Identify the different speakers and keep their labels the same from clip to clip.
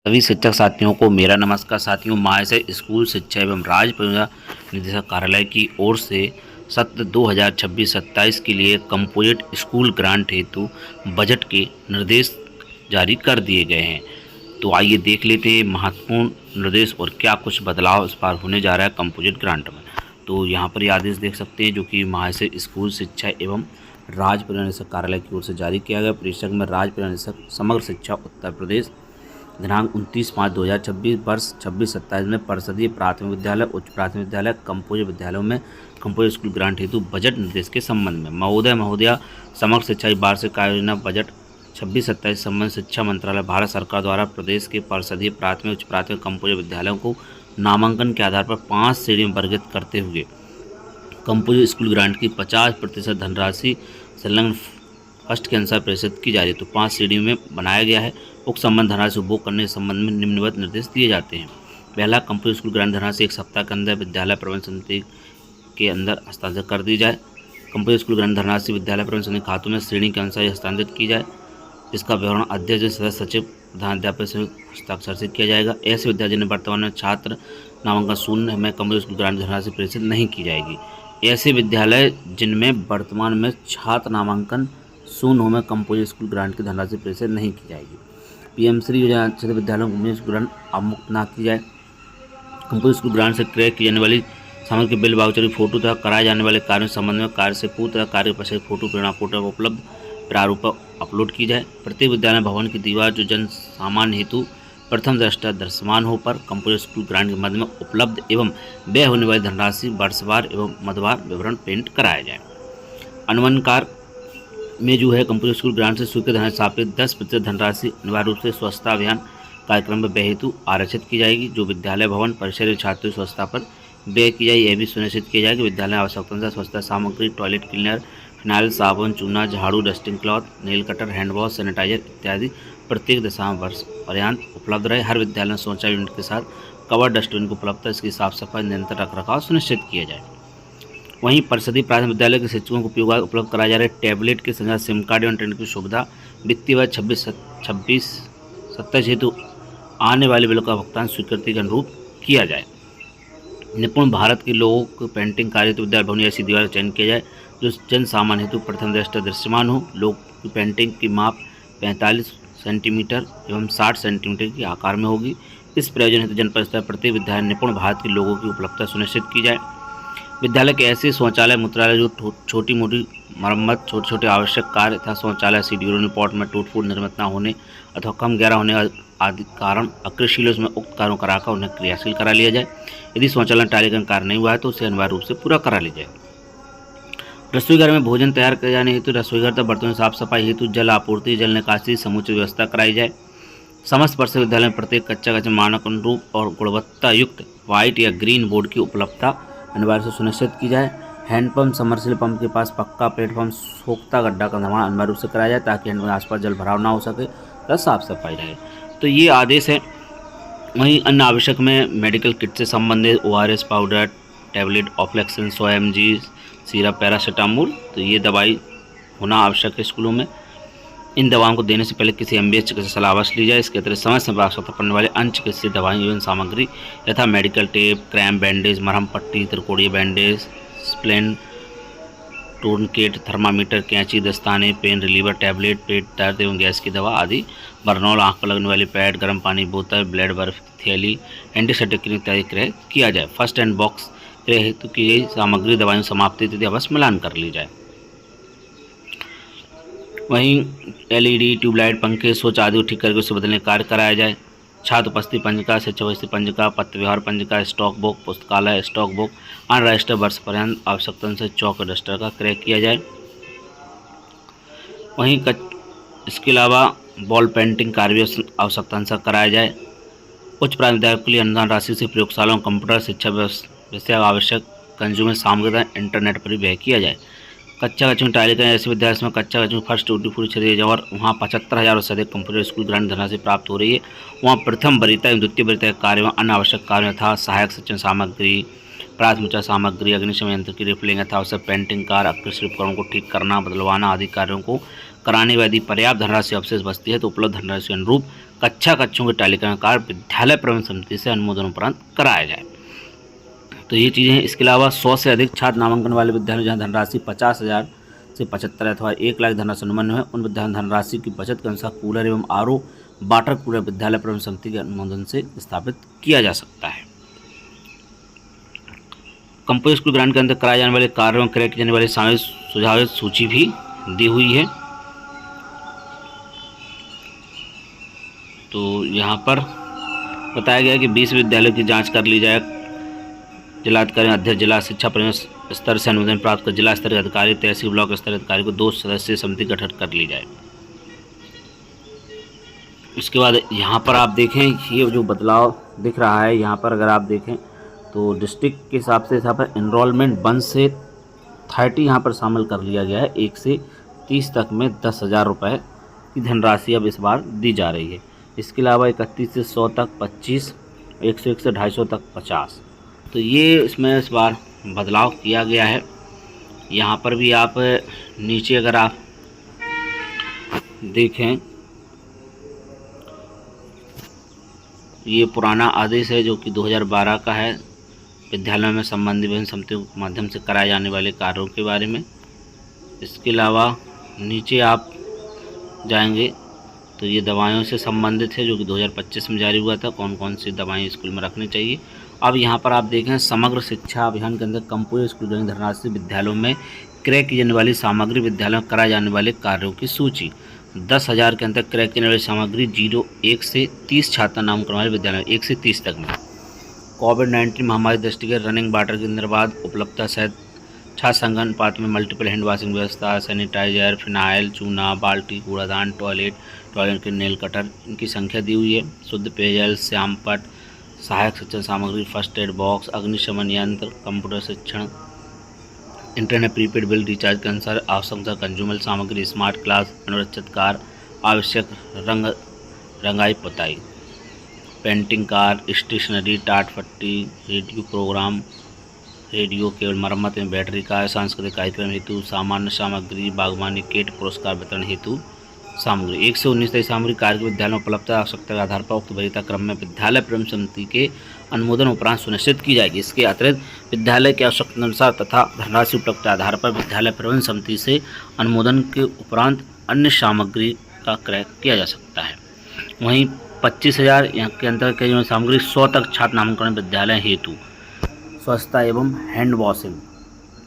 Speaker 1: सभी शिक्षक साथियों को मेरा नमस्कार। साथियों, महाशय स्कूल शिक्षा एवं राज्य परियोजना निदेशक कार्यालय की ओर से सत्र 2026-27 के लिए कंपोजिट स्कूल ग्रांट हेतु बजट के निर्देश जारी कर दिए गए हैं। तो आइए देख लेते हैं महत्वपूर्ण निर्देश और क्या कुछ बदलाव इस बार होने जा रहा है कंपोजिट ग्रांट में। तो यहाँ पर ये आदेश देख सकते हैं जो कि महाशय स्कूल शिक्षा एवं राज्य परियोजना निदेशक कार्यालय की ओर से जारी किया गया। प्रेषक में राज्य परियोजना निदेशक समग्र शिक्षा उत्तर प्रदेश, दिनांक 29/5/2026 वर्ष 26-27 में परिषदीय प्राथमिक विद्यालय, उच्च प्राथमिक विद्यालय, कंपोजिट विद्यालयों में कंपोजिट स्कूल ग्रांट हेतु बजट निर्देश के संबंध में महोदया समग्र शिक्षा वार्षिक योजना बजट 26-27 संबंध शिक्षा मंत्रालय भारत सरकार द्वारा प्रदेश के परिषदीय प्राथमिक, उच्च प्राथमिक, कंपोजिट विद्यालयों को नामांकन के आधार पर 5 श्रेणियों में वर्गीकृत करते हुए कंपोजिट स्कूल ग्रांट की 50% धनराशि संलग्न फर्स्ट के अनुसार प्रेषित की जा रही है। तो 5 श्रेणियों में बनाया गया है। उक्त संबंध धनराशि उपभोग करने के संबंध में निम्नलिखित निर्देश दिए जाते हैं। पहला, कंपोजिट स्कूल ग्रांट धनराशि 1 सप्ताह के अंदर विद्यालय प्रबंधन समिति के अंदर हस्तांतरित कर दी जाए। कंपोजिट स्कूल ग्रांट धनराशि विद्यालय प्रबंधन समिति खातों में श्रेणी के अनुसार हस्तांतरित की जाए, जिसका विवरण अध्यक्ष, सदस्य, सचिव, प्रधानाध्यापक से हस्ताक्षर से किया जाएगा। ऐसे विद्यालय जिन्हें वर्तमान में छात्र नामांकन शून्य में कंपोजिट स्कूल ग्रांट धनराशि प्रेषित नहीं की जाएगी। ऐसे विद्यालय जिनमें वर्तमान में छात्र नामांकन शून्य में कंपोजिट स्कूल ग्रांट की धनराशि प्रेषित नहीं की जाएगी। पीएम श्री योजना आश्रित विद्यालयों को कंपोजिट स्कूल ग्रांट अवमुक्त न की जाए। कंपोजिट स्कूल ग्रांट से क्रय की जाने वाली सामग्री के बिल, वाउचर की फोटो तथा कराए जाने वाले कार्यों के संबंध में कार्य से पूर्व तथा कार्य पश्चात फोटो प्रेरणा पोर्टल पर उपलब्ध प्रारूप अपलोड की जाए। प्रत्येक विद्यालय भवन की दीवार जो जन सामान्य हेतु प्रथम दृष्टया दृश्यमान हो पर कंपोजिट स्कूल ग्रांट के मद में उपलब्ध एवं व्यय होने वाली धनराशि वर्षवार एवं मदवार विवरण प्रिंट कराया जाए। अनुमानकार में जो है कंपोजिट स्कूल ग्रांट से स्वीकृत धनराशि सापेक्ष 10% धनराशि अनिवार्य रूप से स्वच्छता अभियान कार्यक्रम में व्यय हेतु आरक्षित की जाएगी, जो विद्यालय भवन परिसर छात्रों की स्वच्छता पर व्यय की जाए। यह भी सुनिश्चित किया जाए कि विद्यालय आवश्यकता अनुसार स्वच्छता सामग्री, टॉयलेट क्लीनर, फिनाइल, साबुन, चूना, झाड़ू, dusting cloth, nail cutter, hand wash, sanitiser इत्यादि प्रत्येक दिशा में वर्ष पर्याप्त उपलब्ध रहे। हर विद्यालय में शौचालय यूनिट के साथ कवर डस्टबिन को उपलब्ध है। इसकी साफ सफाई, निरंतर रखरखाव सुनिश्चित किया जाए। वहीं परिषदीय प्राथमिक विद्यालय के शिक्षकों को उपलब्ध कराए जा रहे टैबलेट के संग सिम कार्ड एवं इंटरनेट की सुविधा वित्तीय वर्ष 26-27 हेतु आने वाले बिलों का भुगतान स्वीकृति के अनुरूप किया जाए। निपुण भारत के लोगों को पेंटिंग कार्य हेतु विद्यालय भवन ऐसी दीवार का चयन किया जाए जो जन सामान्य हेतु प्रथम दृष्टया दृश्यमान हो। लोग की पेंटिंग की माप 45 सेंटीमीटर एवं 60 सेंटीमीटर के आकार में होगी। इस प्रयोजन हेतु जनपद स्तर प्रत्येक विद्यालय निपुण भारत के लोगों की उपलब्धता सुनिश्चित की जाए। विद्यालय के ऐसे शौचालय, मूत्रालय जो छोटी मोटी मरम्मत, छोटे छोटे आवश्यक कार्य तथा शौचालय सीडीओ रिपोर्ट में टूट फूट निर्मित न होने अथवा कम गहरा होने आदि कारण अक्रियशील उसमें उक्त कार्यों कराकर उन्हें क्रियाशील करा लिया जाए। यदि शौचालय टालीकरण कार्य नहीं हुआ है तो उसे अनिवार्य रूप से पूरा करा लिया जाए। रसोई घर में भोजन तैयार किए जाने हेतु रसोई घर तथा बर्तनों की साफ सफाई हेतु जल आपूर्ति, जल निकासी समुचित व्यवस्था कराई जाए। समस्त परिषद विद्यालय में प्रत्येक कच्चा मानक अनुरूप और गुणवत्ता युक्त व्हाइट या ग्रीन बोर्ड की उपलब्धता अनिवार्य से सुनिश्चित की जाए। हैंडपंप, समरसेबल पंप के पास पक्का प्लेटफॉर्म, सोखता गड्ढा का निर्माण अनिवार्य रूप से कराया जाए ताकि हैंडपंप के आसपास जल भराव ना हो सके तथा साफ सफाई रहे। तो ये आदेश है। वहीं अन्य आवश्यक में मेडिकल किट से संबंधित ORS पाउडर, टैबलेट, ऑफ्लेक्सिन, 100 mg सिरप, पैरासीटामोल, तो ये दवाई होना आवश्यक है स्कूलों में। इन दवाओं को देने से पहले किसी MBS चिकित्सक से सलाह अवश्य ली जाए। इसके अतिरिक्त समय समय पर आवश्यकता पड़ने वाले अन्य चिकित्सीय दवाई एवं सामग्री यथा मेडिकल टेप, क्रैम्प बैंडेज, मरहम पट्टी, त्रिकोणीय बैंडेज, स्प्लेन, टूर्नकेट, थर्मामीटर, कैंची, दस्ताने, पेन रिलीवर, टैबलेट, पेट दर्द एवं गैस की दवा आदि, बर्नॉल, आँख पर लगने वाली पैड, गर्म पानी बोतल, ब्लेड, बर्फ की थैली, एंटीसेप्टिक क्रीम इत्यादि क्रय किया जाए। फर्स्ट एंड बॉक्स क्रय हेतु की गई सामग्री, दवाइयों समाप्ति इत्यादि अवश्य मिलान कर ली जाए। वहीं LED, ट्यूबलाइट, पंखे, स्विच आदि को ठीक करके उसे बदलने का कार्य कराया जाए। छात्र उपस्थिति पंजिका, शिक्षक उपस्थिति पंजिका, पत्र व्यवहार पंजिका, स्टॉक बुक, पुस्तकालय स्टॉक बुक, अन्य रजिस्टर वर्ष पर्यंत आवश्यकता से चौक रजिस्टर का क्रय किया जाए। वहीं इसके अलावा बॉल पेंटिंग कार्य भी आवश्यकता अनुसार कराया जाए। उच्च प्राथमिक विद्यालय के लिए अनुदान राशि से प्रयोगशालाओं, कंप्यूटर शिक्षा विषय आवश्यक कंज्यूमर सामग्री तथा इंटरनेट पर भी व्यय किया जाए। कच्चा कच्चों टाइल का ऐसे विद्यालय में कच्चा कच्चों फर्स्ट टूटी पूरी छड़ी और वहाँ 75,000 से अधिक कंप्यूटर स्कूल ग्रांट धनराशि प्राप्त हो रही है। वहाँ प्रथम वरीयता एवं द्वितीय वरीयता के कार्य एवं अन्य आवश्यक कार्य तथा सहायक शिक्षण सामग्री, प्राथमिक सामग्री, अग्निशमन यंत्र की रिफिलिंग तथा आवश्यक पेंटिंग कार्य, अकृषि उपकरणों को ठीक करना, बदलवाना आदि कार्यों को कराने में यदि पर्याप्त धनराशि अवशेष बचती है तो उपलब्ध धनराशि अनुरूप कक्षा कक्षों के तालिका कार्य विद्यालय प्रबंधन समिति से अनुमोदन उपरांत कराया जाए। तो ये चीज़ें हैं। इसके अलावा 100 से अधिक छात्र नामांकन वाले विद्यालय जहाँ धनराशि 50,000 से 75 अथवा 1 लाख धनराशि अनुमान है, उन विद्यालय धनराशि की बचत के अनुसार कूलर एवं आरओ वाटर कूलर विद्यालय प्रबंधन समिति के अनुमोदन से स्थापित किया जा सकता है। कंपोजिट स्कूल ग्रांट के अंदर कराए जाने वाले कार्यों में क्रय की जाने वाली शामिल सुझावित सूची भी दी हुई है। तो यहाँ पर बताया गया है कि 20 विद्यालयों की जांच कर ली जाए। जिलाधिकारी अध्यक्ष जिला शिक्षा परिषद स्तर से अनुमोदन प्राप्त कर जिला स्तरीय अधिकारी, तहसील ब्लॉक स्तरीय अधिकारी को 2 सदस्यीय समिति गठित कर ली जाए। इसके बाद यहाँ पर आप देखें, ये जो बदलाव दिख रहा है यहाँ पर, अगर आप देखें तो डिस्ट्रिक्ट के हिसाब से यहाँ पर इनरोलमेंट 1 से 30 यहाँ पर शामिल कर लिया गया है। 1 से 30 तक में 10,000 रुपये की धनराशि अब इस बार दी जा रही है। इसके अलावा 31 से 100 तक 25, 101 से 250 तक 50। तो ये इसमें इस बार बदलाव किया गया है। यहाँ पर भी आप नीचे अगर आप देखें, ये पुराना आदेश है जो कि 2012 का है, विद्यालयों में संबंधित विभिन्न समितियों के माध्यम से कराए जाने वाले कार्यों के बारे में। इसके अलावा नीचे आप जाएंगे तो ये दवाइयों से संबंधित है जो कि 2025 में जारी हुआ था, कौन कौन सी दवाएं स्कूल में रखनी चाहिए। अब यहाँ पर आप देखें, समग्र शिक्षा अभियान के अंदर कंपोजिट स्कूल ग्रांट धनराशि विद्यालयों में क्रय की जाने वाली सामग्री, विद्यालयों में कराए जाने वाले कार्यों की सूची। 10,000 के अंदर क्रय की जाने वाली सामग्री 1 से 30 छात्र नामांकन वाले विद्यालय 1 से 30 तक में। कोविड-19 महामारी दृष्टिगत रनिंग वाटर की निर्बाध उपलब्धता सहित छात्र संगठन पात्र में मल्टीपल हैंड वॉशिंग व्यवस्था, सैनिटाइजर, फिनाइल, चूना, बाल्टी, कूड़ादान, टॉयलेट के नेल कटर, इनकी संख्या दी हुई है। शुद्ध पेयजल, श्यामपट, सहायक शिक्षण सामग्री, फर्स्ट एड बॉक्स, अग्निशमन यंत्र, कंप्यूटर शिक्षण, इंटरनेट, प्रीपेड बिल रिचार्ज के अनुसार आवश्यकता कंज्यूमर सामग्री, स्मार्ट क्लास, अनुरक्षित कार, आवश्यक रंगाई पुताई, पेंटिंग कार, स्टेशनरी, टाट पट्टी, रेडियो प्रोग्राम, रेडियो केवल मरम्मत में बैटरी का, सांस्कृतिक कार्यक्रम हेतु सामान्य सामग्री, बागवानी किट, पुरस्कार वितरण हेतु सामग्री। 1 से 19 तक सामग्री कार्य विद्यालय में उपलब्धता आवश्यकता के आधार पर उक्त वरीयता क्रम में विद्यालय प्रबंधन समिति के अनुमोदन उपरांत सुनिश्चित की जाएगी। इसके अतिरिक्त विद्यालय के आवश्यकता अनुसार तथा धनराशि उपलब्धता के आधार पर विद्यालय प्रबंधन समिति से अनुमोदन के उपरांत अन्य सामग्री का क्रय किया जा सकता है। वहीं 25,000 के अंतर के जो सामग्री 100 तक छात्र नामांकन विद्यालय हेतु स्वच्छता एवं हैंड वॉशिंग,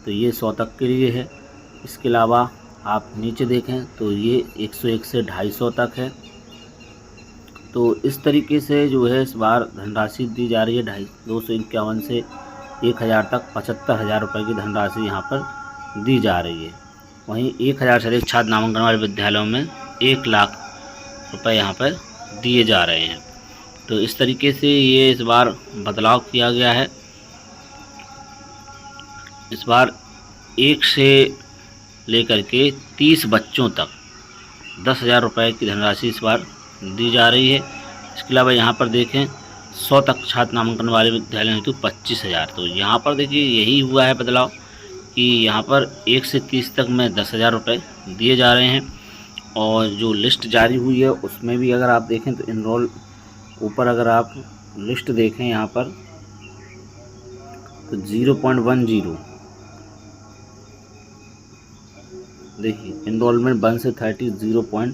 Speaker 1: तो ये 100 तक के लिए है। इसके अलावा आप नीचे देखें तो ये 101 से 250 तक है। तो इस तरीके से जो है इस बार धनराशि दी जा रही है। 251 से 1,000 तक 75,000 रुपये की धनराशि यहाँ पर दी जा रही है। वहीं 1,000 से अधिक छात्र नामांकन वाले विद्यालयों में 1 लाख रुपये यहाँ पर दिए जा रहे हैं। तो इस तरीके से ये इस बार बदलाव किया गया है। इस बार 1 से लेकर के 30 बच्चों तक 10,000 रुपये की धनराशि इस बार दी जा रही है। इसके अलावा यहाँ पर देखें 100 तक छात्र नामांकन वाले विद्यालय हेतु 25,000। तो यहाँ पर देखिए यही हुआ है बदलाव कि यहाँ पर 1 से 30 तक में 10,000 रुपये दिए जा रहे हैं। और जो लिस्ट जारी हुई है उसमें भी अगर आप देखें तो इनरोल ऊपर अगर आप लिस्ट देखें यहाँ पर तो 0.10 देखिए, इनरोलमेंट 1 से 30 0.10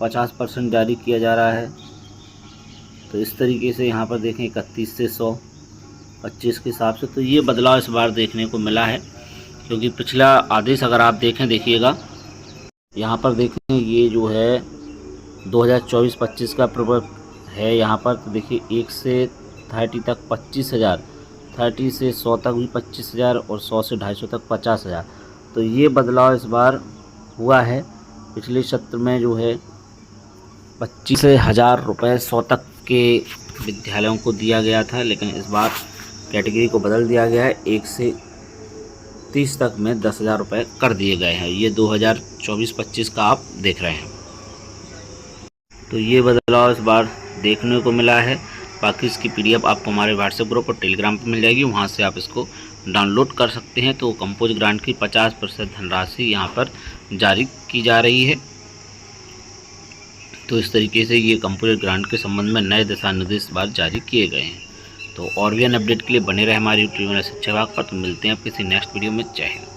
Speaker 1: 50% जारी किया जा रहा है। तो इस तरीके से यहाँ पर देखें 31 से 100 25 के हिसाब से। तो ये बदलाव इस बार देखने को मिला है, क्योंकि पिछला आदेश अगर आप देखें देखिएगा यहाँ पर देखें ये जो है 2024-25 का प्रभाव है यहाँ पर। तो देखिए 1 से 30 तक 25,000, 30 से 100 तक भी 25,000 और 100 से 250 तक 50,000। तो ये बदलाव इस बार हुआ है। पिछले सत्र में जो है 25,000 रुपये 100 तक के विद्यालयों को दिया गया था, लेकिन इस बार कैटेगरी को बदल दिया गया है। 1 से 30 तक में 10,000 रुपये कर दिए गए हैं। ये 2024-25 का आप देख रहे हैं। तो ये बदलाव इस बार देखने को मिला है। बाकी इसकी PDF आपको हमारे व्हाट्सएप ग्रुप और टेलीग्राम पर मिल जाएगी, वहाँ से आप इसको डाउनलोड कर सकते हैं। तो कंपोज ग्रांट की 50% धनराशि यहाँ पर जारी की जा रही है। तो इस तरीके से ये कंपोजिट ग्रांट के संबंध में नए दिशा निर्देश इस बार जारी किए गए हैं। तो और भी अन्य अपडेट के लिए बने रहे हमारे यूट्यूब चैनल शिक्षा विभाग पर। तो मिलते हैं आप किसी नेक्स्ट वीडियो में। जय हिंद।